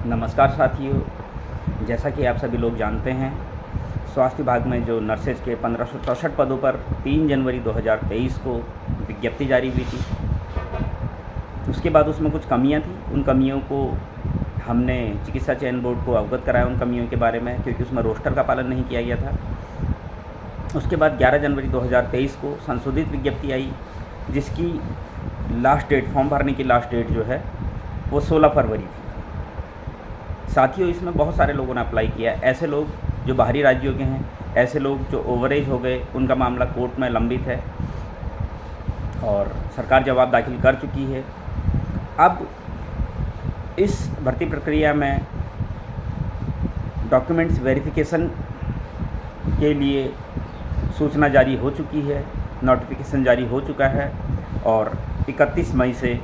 नमस्कार साथियों, जैसा कि आप सभी लोग जानते हैं, स्वास्थ्य विभाग में जो नर्सेज के 1564 पदों पर 3 जनवरी 2023 को विज्ञप्ति जारी हुई थी। उसके बाद उसमें कुछ कमियां थी। उन कमियों को हमने चिकित्सा चयन बोर्ड को अवगत कराया उन कमियों के बारे में, क्योंकि उसमें रोस्टर का पालन नहीं किया गया था। उसके बाद 11 जनवरी 2023 को संशोधित विज्ञप्ति आई, जिसकी लास्ट डेट, फॉर्म भरने की लास्ट डेट जो है वो 16 फरवरी थी। साथियों, इसमें बहुत सारे लोगों ने अप्लाई किया। ऐसे लोग जो बाहरी राज्यों के हैं, ऐसे लोग जो ओवरेज हो गए, उनका मामला कोर्ट में लंबित है और सरकार जवाब दाखिल कर चुकी है। अब इस भर्ती प्रक्रिया में डॉक्यूमेंट्स वेरिफिकेशन के लिए सूचना जारी हो चुकी है, नोटिफिकेशन जारी हो चुका है और 31 मई से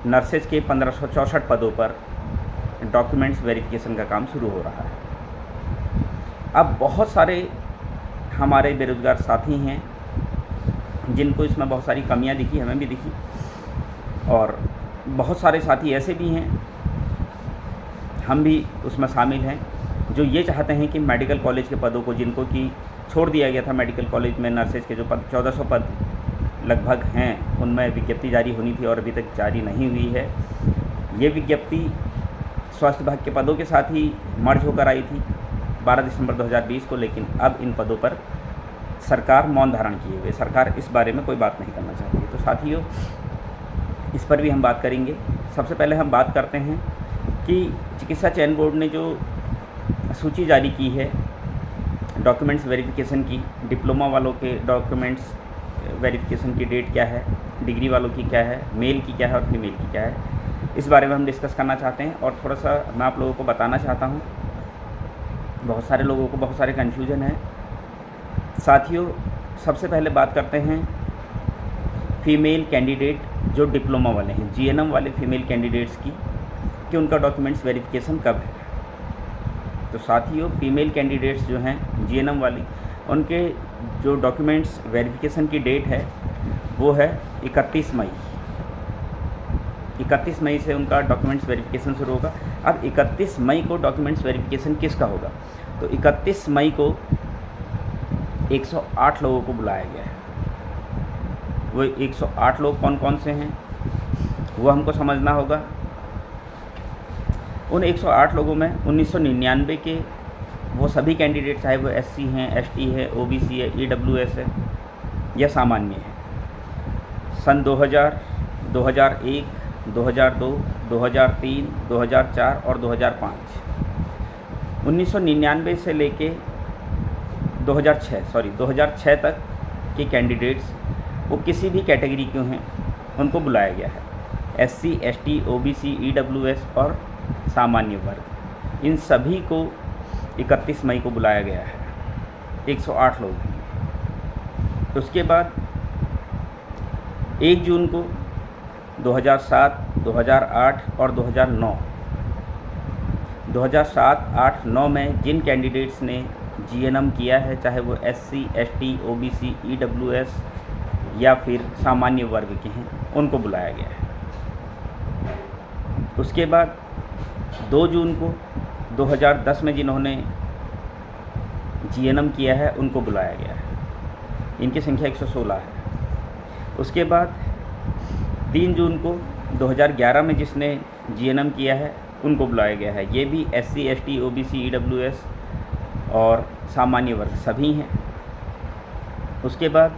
नर्सेज के 1564 पदों पर डॉक्यूमेंट्स वेरिफिकेशन का काम शुरू हो रहा है। अब बहुत सारे हमारे बेरोज़गार साथी हैं जिनको इसमें बहुत सारी कमियां दिखी, हमें भी दिखी, और बहुत सारे साथी ऐसे भी हैं, हम भी उसमें शामिल हैं, जो ये चाहते हैं कि मेडिकल कॉलेज के पदों को, जिनको कि छोड़ दिया गया था मेडिकल कॉलेज में नर्सेज के जो पद 1400 पद लगभग हैं, उनमें विज्ञप्ति जारी होनी थी और अभी तक जारी नहीं हुई है। ये विज्ञप्ति स्वास्थ्य विभाग के पदों के साथ ही मर्ज होकर आई थी 12 दिसंबर 2020 को, लेकिन अब इन पदों पर सरकार मौन धारण किए हुए, सरकार इस बारे में कोई बात नहीं करना चाहती है। तो साथियों, इस पर भी हम बात करेंगे। सबसे पहले हम बात करते हैं कि चिकित्सा चयन बोर्ड ने जो सूची जारी की है डॉक्यूमेंट्स वेरिफिकेशन की, डिप्लोमा वालों के डॉक्यूमेंट्स वेरिफिकेशन की डेट क्या है, डिग्री वालों की क्या है, मेल की क्या है और फीमेल की क्या है, इस बारे में हम डिस्कस करना चाहते हैं। और थोड़ा सा मैं आप लोगों को बताना चाहता हूँ, बहुत सारे लोगों को बहुत सारे कन्फ्यूजन है। साथियों, सबसे पहले बात करते हैं फ़ीमेल कैंडिडेट जो डिप्लोमा वाले हैं, जीएनएम वाले फ़ीमेल कैंडिडेट्स की, कि उनका डॉक्यूमेंट्स वेरिफिकेशन कब है। तो साथियों, फ़ीमेल कैंडिडेट्स जो हैं जीएनएम वाली, उनके जो डॉक्यूमेंट्स वेरिफिकेशन की डेट है वो है 31 मई। 31 मई से उनका डॉक्यूमेंट्स वेरिफिकेशन शुरू होगा। अब 31 मई को डॉक्यूमेंट्स वेरिफिकेशन किसका होगा? तो 31 मई को 108 लोगों को बुलाया गया है। वो 108 लोग कौन कौन से हैं वो हमको समझना होगा। उन 108 लोगों में 1999 के वो सभी कैंडिडेट, चाहे वो एससी हैं, एसटी है, ओबीसी है, ईडब्ल्यूएस है या सामान्य है, सन 2000, 2001, 2002, 2003, 2004 और 2005, 1999 से लेके 2006 तक के कैंडिडेट्स, वो किसी भी कैटेगरी के हैं, उनको बुलाया गया है। एससी, एसटी, ओबीसी, ईडब्ल्यूएस और सामान्य वर्ग, इन सभी को 31 मई को बुलाया गया है। 108 लोग हैं। उसके बाद 1 जून को 2007, 2008 और 2009, 2007, 8, 9 में जिन कैंडिडेट्स ने जीएनएम किया है, चाहे वो एससी, एसटी, ओबीसी, ईडब्ल्यूएस या फिर सामान्य वर्ग के हैं, उनको बुलाया गया है। उसके बाद 2 जून को 2010 में जिन्होंने जीएनएम किया है, उनको बुलाया गया है। इनकी संख्या 116 है। उसके बाद 3 जून को 2011 में जिसने जीएनएम किया है, उनको बुलाया गया है। ये भी एससी, एसटी, ओबीसी, ईडब्ल्यूएस और सामान्य वर्ग सभी हैं। उसके बाद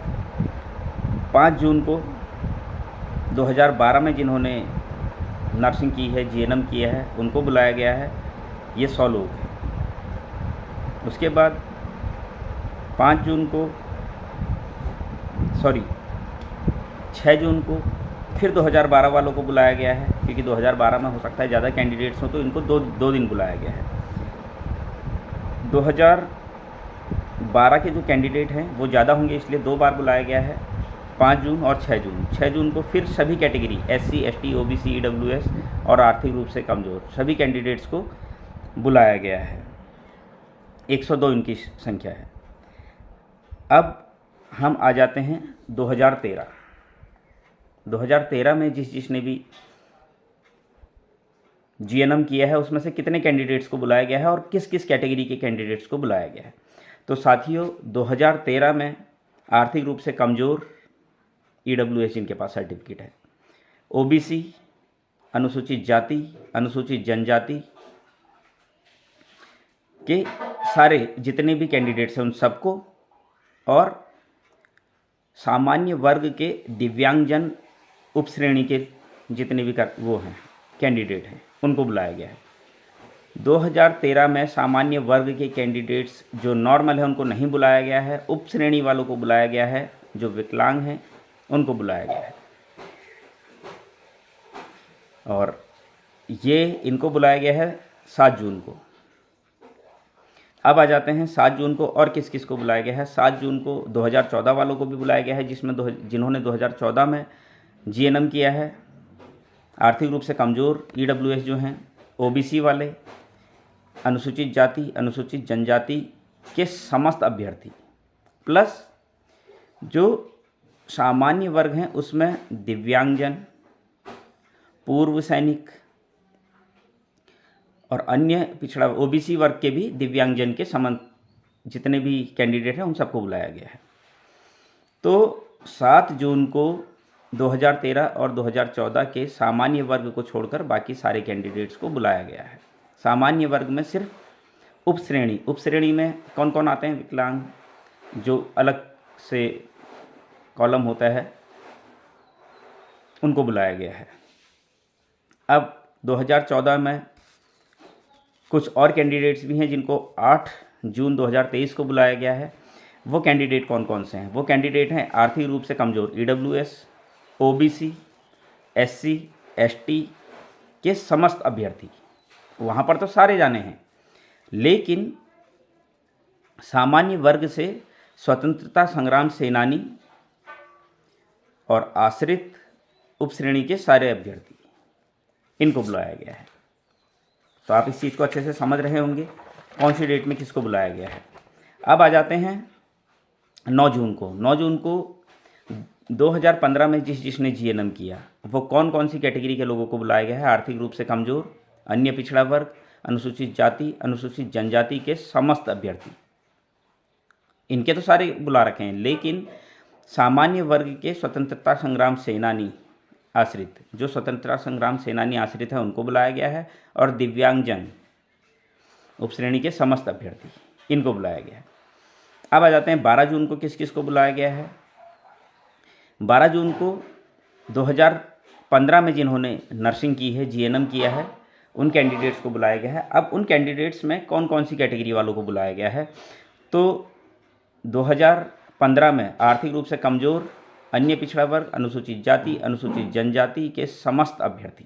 5 जून को 2012 में जिन्होंने नर्सिंग की है, जीएनएम किया है, उनको बुलाया गया है। ये 100 लोग हैं। उसके बाद 6 जून को फिर 2012 वालों को बुलाया गया है, क्योंकि 2012 में हो सकता है ज़्यादा कैंडिडेट्स हों, तो इनको दो दिन बुलाया गया है। 2012 के जो कैंडिडेट हैं वो ज़्यादा होंगे, इसलिए 2 बार बुलाया गया है, 5 जून और 6 जून। 6 जून को फिर सभी category, SC, ST, OBC, EWS और आर्थिक रूप से कमज़ोर, सभी कैंडिडेट्स को बुलाया गया है। 102 इनकी संख्या है। अब हम आ जाते हैं 2013। 2013 में जिसने भी जीएनएम किया है उसमें से कितने कैंडिडेट्स को बुलाया गया है और किस किस कैटेगरी के कैंडिडेट्स को बुलाया गया है। तो साथियों 2013 में आर्थिक रूप से कमज़ोर ईडब्ल्यूएस जिनके पास सर्टिफिकेट है, ओबीसी, अनुसूचित जाति, अनुसूचित जनजाति के सारे जितने भी कैंडिडेट्स हैं उन सबको, और सामान्य वर्ग के दिव्यांगजन उपश्रेणी के जितने भी वो हैं कैंडिडेट हैं उनको बुलाया गया है। 2013 में सामान्य वर्ग के कैंडिडेट्स जो नॉर्मल है उनको नहीं बुलाया गया है, उपश्रेणी वालों को बुलाया गया है, जो विकलांग हैं उनको बुलाया गया है। और ये इनको बुलाया गया है 7 जून को। अब आ जाते हैं 7 जून को और किस किस को बुलाया गया है। 7 जून को 2014 वालों को भी बुलाया गया है, जिसमें जिन्होंने 2014 में जीएनएम किया है, आर्थिक रूप से कमज़ोर ईडब्ल्यूएस जो हैं, ओबीसी वाले, अनुसूचित जाति, अनुसूचित जनजाति के समस्त अभ्यर्थी, प्लस जो सामान्य वर्ग हैं उसमें दिव्यांगजन, पूर्व सैनिक और अन्य पिछड़ा ओबीसी वर्ग के भी दिव्यांगजन के समान जितने भी कैंडिडेट हैं उन सबको बुलाया गया है। तो 7 जून को 2013 और 2014 के सामान्य वर्ग को छोड़कर बाकी सारे कैंडिडेट्स को बुलाया गया है। सामान्य वर्ग में सिर्फ उपश्रेणी में कौन कौन आते हैं, विकलांग, जो अलग से कॉलम होता है, उनको बुलाया गया है। अब 2014 में कुछ और कैंडिडेट्स भी हैं जिनको 8 जून 2023 को बुलाया गया है। वो कैंडिडेट कौन कौन से हैं? वो कैंडिडेट हैं आर्थिक रूप से कमज़ोर ईडब्ल्यूएस, ओबीसी, एससी, एसटी के समस्त अभ्यर्थी। वहाँ पर तो सारे जाने हैं, लेकिन सामान्य वर्ग से स्वतंत्रता संग्राम सेनानी और आश्रित उपश्रेणी के सारे अभ्यर्थी, इनको बुलाया गया है। तो आप इस चीज़ को अच्छे से समझ रहे होंगे कौन सी डेट में किसको बुलाया गया है। अब आ जाते हैं 9 जून को। 9 जून को 2015 में जिसने जीएनएम किया वो कौन कौन सी कैटेगरी के लोगों को बुलाया गया है? आर्थिक रूप से कमज़ोर, अन्य पिछड़ा वर्ग, अनुसूचित जाति, अनुसूचित जनजाति के समस्त अभ्यर्थी। इनके तो सारे बुला रखे हैं, लेकिन सामान्य वर्ग के स्वतंत्रता संग्राम सेनानी आश्रित, जो स्वतंत्रता संग्राम सेनानी आश्रित है उनको बुलाया गया है, और दिव्यांगजन उपश्रेणी के समस्त अभ्यर्थी, इनको बुलाया गया है। अब आ जाते हैं 12 जून को किस किस को बुलाया गया है। 12 जून को 2015 में जिन्होंने नर्सिंग की है, जीएनएम किया है, उन कैंडिडेट्स को बुलाया गया है। अब उन कैंडिडेट्स में कौन कौन सी कैटेगरी वालों को बुलाया गया है? तो 2015 में आर्थिक रूप से कमज़ोर, अन्य पिछड़ा वर्ग, अनुसूचित जाति, अनुसूचित जनजाति के समस्त अभ्यर्थी,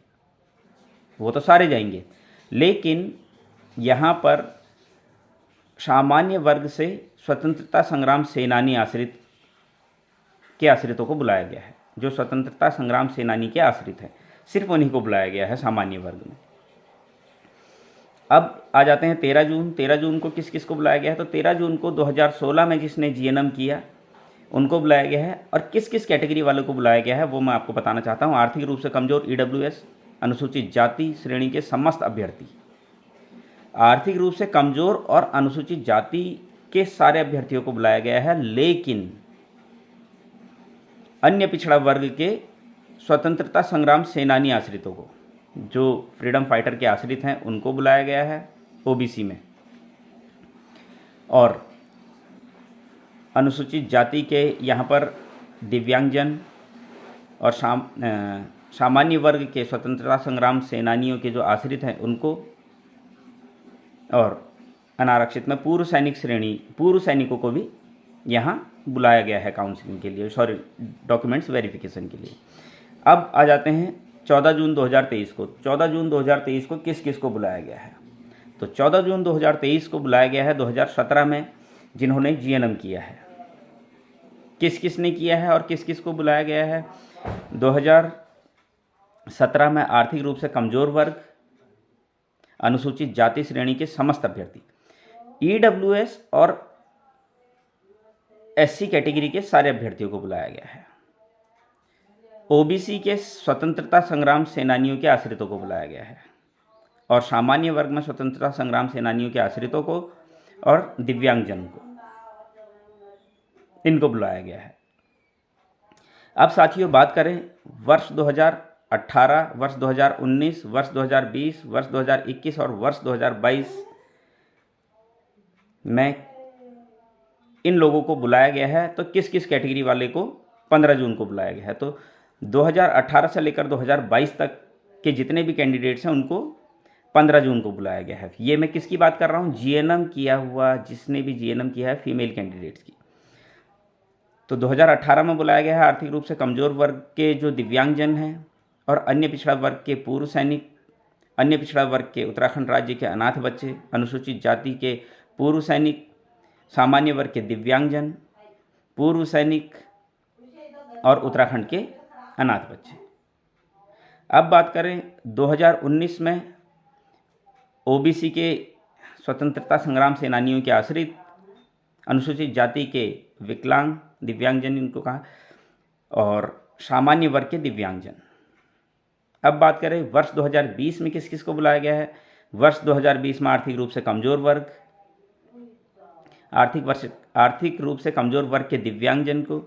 वो तो सारे जाएंगे, लेकिन यहाँ पर सामान्य वर्ग से स्वतंत्रता संग्राम सेनानी आश्रित के आश्रितों को बुलाया गया है। जो स्वतंत्रता संग्राम सेनानी के आश्रित हैं, सिर्फ उन्हीं को बुलाया गया है सामान्य वर्ग में। अब आ जाते हैं 13 जून। 13 जून को किस किस को बुलाया गया है? तो 13 जून को 2016 में जिसने जीएनएम किया उनको बुलाया गया है, और किस किस कैटेगरी वालों को बुलाया गया है वो मैं आपको बताना चाहता हूँ। आर्थिक रूप से कमज़ोर ईडब्ल्यूएस, अनुसूचित जाति श्रेणी के समस्त अभ्यर्थी, आर्थिक रूप से कमज़ोर और अनुसूचित जाति के सारे अभ्यर्थियों को बुलाया गया है, लेकिन अन्य पिछड़ा वर्ग के स्वतंत्रता संग्राम सेनानी आश्रितों को, जो फ्रीडम फाइटर के आश्रित हैं, उनको बुलाया गया है ओबीसी में, और अनुसूचित जाति के यहाँ पर दिव्यांगजन और सामान्य वर्ग के स्वतंत्रता संग्राम सेनानियों के जो आश्रित हैं उनको, और अनारक्षित में पूर्व सैनिकों को भी यहाँ बुलाया गया है काउंसलिंग के लिए, डॉक्यूमेंट्स वेरिफिकेशन के लिए। अब आ जाते हैं 14 जून 2023 को। 14 जून 2023 को किस किस को बुलाया गया है? तो 14 जून 2023 को बुलाया गया है 2017 में जिन्होंने जीएनएम किया है। किस किस ने किया है और किस किस को बुलाया गया है? 2017 में आर्थिक रूप से कमज़ोर वर्ग, अनुसूचित जाति श्रेणी के समस्त अभ्यर्थी, ईडब्ल्यूएस और एससी कैटेगरी के सारे अभ्यर्थियों को बुलाया गया है। ओबीसी के स्वतंत्रता संग्राम सेनानियों के आश्रितों को बुलाया गया है। और सामान्य वर्ग में स्वतंत्रता संग्राम सेनानियों के आश्रितों को और दिव्यांगजन को, इनको बुलाया गया है। अब साथियों बात करें वर्ष 2018, वर्ष 2019, वर्ष 2020, वर्ष 2021 और वर्ष 2022 में इन लोगों को बुलाया गया है। तो किस किस कैटेगरी वाले को 15 जून को बुलाया गया है। तो 2018 से लेकर 2022 तक के जितने भी कैंडिडेट्स हैं उनको 15 जून को बुलाया गया है। ये मैं किसकी बात कर रहा हूँ, जीएनएम किया हुआ, जिसने भी जीएनएम किया है फीमेल कैंडिडेट्स की। तो 2018 में बुलाया गया है आर्थिक रूप से कमज़ोर वर्ग के जो दिव्यांगजन हैं और अन्य पिछड़ा वर्ग के पूर्व सैनिक, अन्य पिछड़ा वर्ग के उत्तराखंड राज्य के अनाथ बच्चे, अनुसूचित जाति के पूर्व सैनिक, सामान्य वर्ग के दिव्यांगजन, पूर्व सैनिक और उत्तराखंड के अनाथ बच्चे। अब बात करें 2019 में ओबीसी के स्वतंत्रता संग्राम सेनानियों के आश्रित, अनुसूचित जाति के विकलांग दिव्यांगजन इनको कहा, और सामान्य वर्ग के दिव्यांगजन। अब बात करें वर्ष 2020 में किस किस को बुलाया गया है। वर्ष 2020 में आर्थिक रूप से कमज़ोर वर्ग, आर्थिक रूप से कमज़ोर वर्ग के दिव्यांगजन को,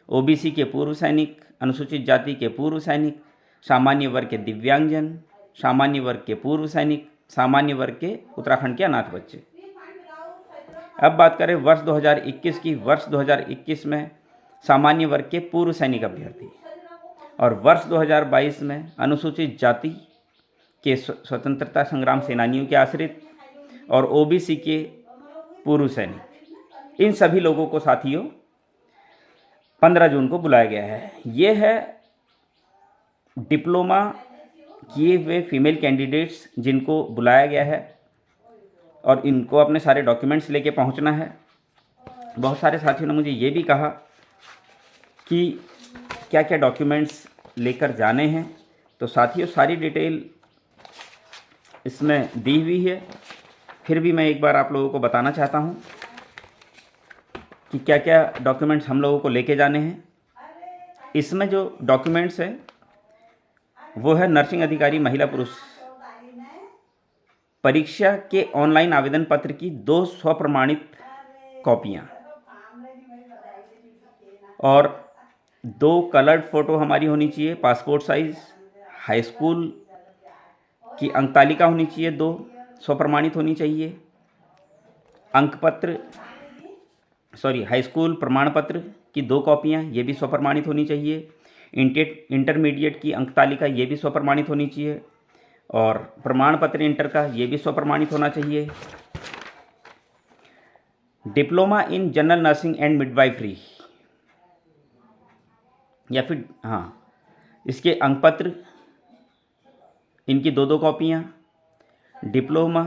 ओबीसी के पूर्व सैनिक, अनुसूचित जाति के पूर्व सैनिक, सामान्य वर्ग के दिव्यांगजन, सामान्य वर्ग के पूर्व सैनिक, सामान्य वर्ग के उत्तराखंड के अनाथ बच्चे। अब बात करें वर्ष 2021 की। वर्ष 2021 में सामान्य वर्ग के पूर्व सैनिक अभ्यर्थी और वर्ष 2022 में अनुसूचित जाति के स्वतंत्रता संग्राम सेनानियों के आश्रित और ओबीसी के पूर्व सैनिक। इन सभी लोगों को साथियों 15 जून को बुलाया गया है। ये है डिप्लोमा किए हुए फीमेल कैंडिडेट्स जिनको बुलाया गया है और इनको अपने सारे डॉक्यूमेंट्स लेके पहुंचना है। बहुत सारे साथियों ने मुझे ये भी कहा कि क्या क्या डॉक्यूमेंट्स लेकर जाने हैं। तो साथियों सारी डिटेल इसमें दी हुई है, फिर भी मैं एक बार आप लोगों को बताना चाहता हूं कि क्या क्या डॉक्यूमेंट्स हम लोगों को लेके जाने हैं। इसमें जो डॉक्यूमेंट्स है वो है नर्सिंग अधिकारी महिला पुरुष परीक्षा के ऑनलाइन आवेदन पत्र की 2 स्वप्रमाणित कॉपियाँ और 2 कलर्ड फ़ोटो हमारी होनी चाहिए पासपोर्ट साइज़। हाई स्कूल की अंक तालिका होनी चाहिए, 2 स्वप्रमाणित होनी चाहिए। हाई स्कूल प्रमाण पत्र की 2 कॉपियाँ, ये भी स्वप्रमाणित होनी चाहिए। इंटरमीडिएट की अंक तालिका ये भी स्वप्रमाणित होनी चाहिए और प्रमाण पत्र इंटर का ये भी स्वप्रमाणित होना चाहिए। Diploma in general nursing and midwifery या फिर इसके अंक पत्र, इनकी 2 कॉपियाँ। डिप्लोमा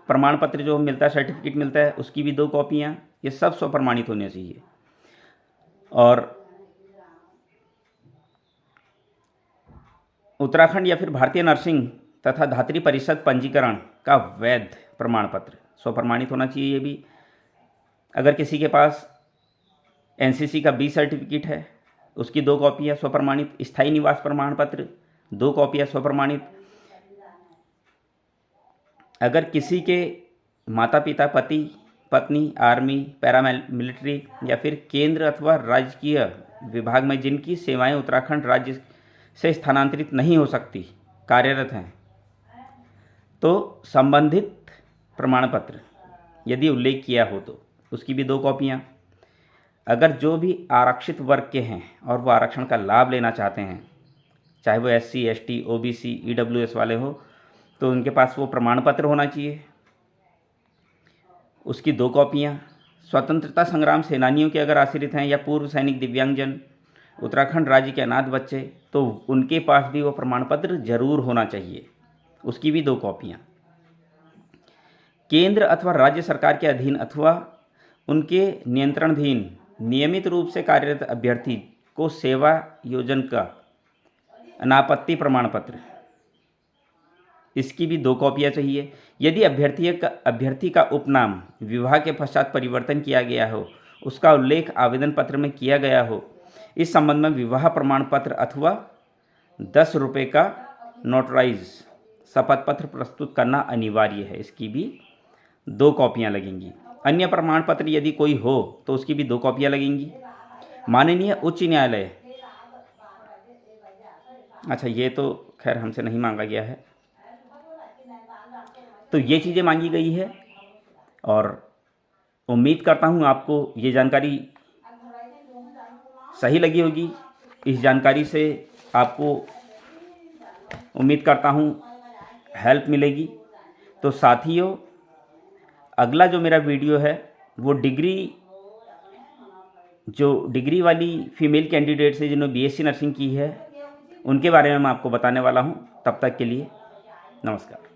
प्रमाण पत्र जो मिलता है, सर्टिफिकेट मिलता है, उसकी भी 2 कॉपियाँ। ये सब स्वप्रमाणित होने चाहिए। और उत्तराखंड या फिर भारतीय नर्सिंग तथा धात्री परिषद पंजीकरण का वैध प्रमाण पत्र स्वप्रमाणित होना चाहिए। ये भी अगर किसी के पास एनसीसी का बी सर्टिफिकेट है उसकी 2 कॉपियाँ स्वप्रमाणित। स्थायी निवास प्रमाण पत्र 2 कॉपियाँ स्वप्रमाणित। अगर किसी के माता पिता, पति पत्नी आर्मी, पैरामिलिट्री या फिर केंद्र अथवा राजकीय विभाग में जिनकी सेवाएं उत्तराखंड राज्य से स्थानांतरित नहीं हो सकती कार्यरत हैं, तो संबंधित प्रमाण पत्र यदि उल्लेख किया हो तो उसकी भी 2 कॉपियाँ। अगर जो भी आरक्षित वर्ग के हैं और वो आरक्षण का लाभ लेना चाहते हैं, चाहे वो SC, ST, OBC, EWS वाले हो, तो उनके पास वो प्रमाण पत्र होना चाहिए, उसकी 2 कॉपियाँ। स्वतंत्रता संग्राम सेनानियों के अगर आश्रित हैं या पूर्व सैनिक दिव्यांगजन, उत्तराखंड राज्य के अनाथ बच्चे, तो उनके पास भी वो प्रमाण पत्र जरूर होना चाहिए, उसकी भी 2 कॉपियाँ। केंद्र अथवा राज्य सरकार के अधीन अथवा उनके नियंत्रणाधीन नियमित रूप से कार्यरत अभ्यर्थी को सेवा योजन का अनापत्ति प्रमाण पत्र, इसकी भी 2 कॉपियाँ चाहिए। यदि अभ्यर्थी का उपनाम विवाह के पश्चात परिवर्तन किया गया हो, उसका उल्लेख आवेदन पत्र में किया गया हो, इस संबंध में विवाह प्रमाण पत्र अथवा 10 रुपये का नोटराइज शपथ पत्र प्रस्तुत करना अनिवार्य है, इसकी भी 2 कॉपियाँ लगेंगी। अन्य प्रमाण पत्र यदि कोई हो तो उसकी भी 2 कॉपियाँ लगेंगी। माननीय उच्च न्यायालय, अच्छा ये तो खैर हमसे नहीं मांगा गया है, तो ये चीज़ें मांगी गई है और उम्मीद करता हूँ आपको ये जानकारी सही लगी होगी। इस जानकारी से आपको उम्मीद करता हूँ हेल्प मिलेगी। तो साथियों, अगला जो मेरा वीडियो है वो डिग्री वाली फीमेल कैंडिडेट से जिन्होंने बीएससी नर्सिंग की है उनके बारे में मैं आपको बताने वाला हूँ। तब तक के लिए नमस्कार।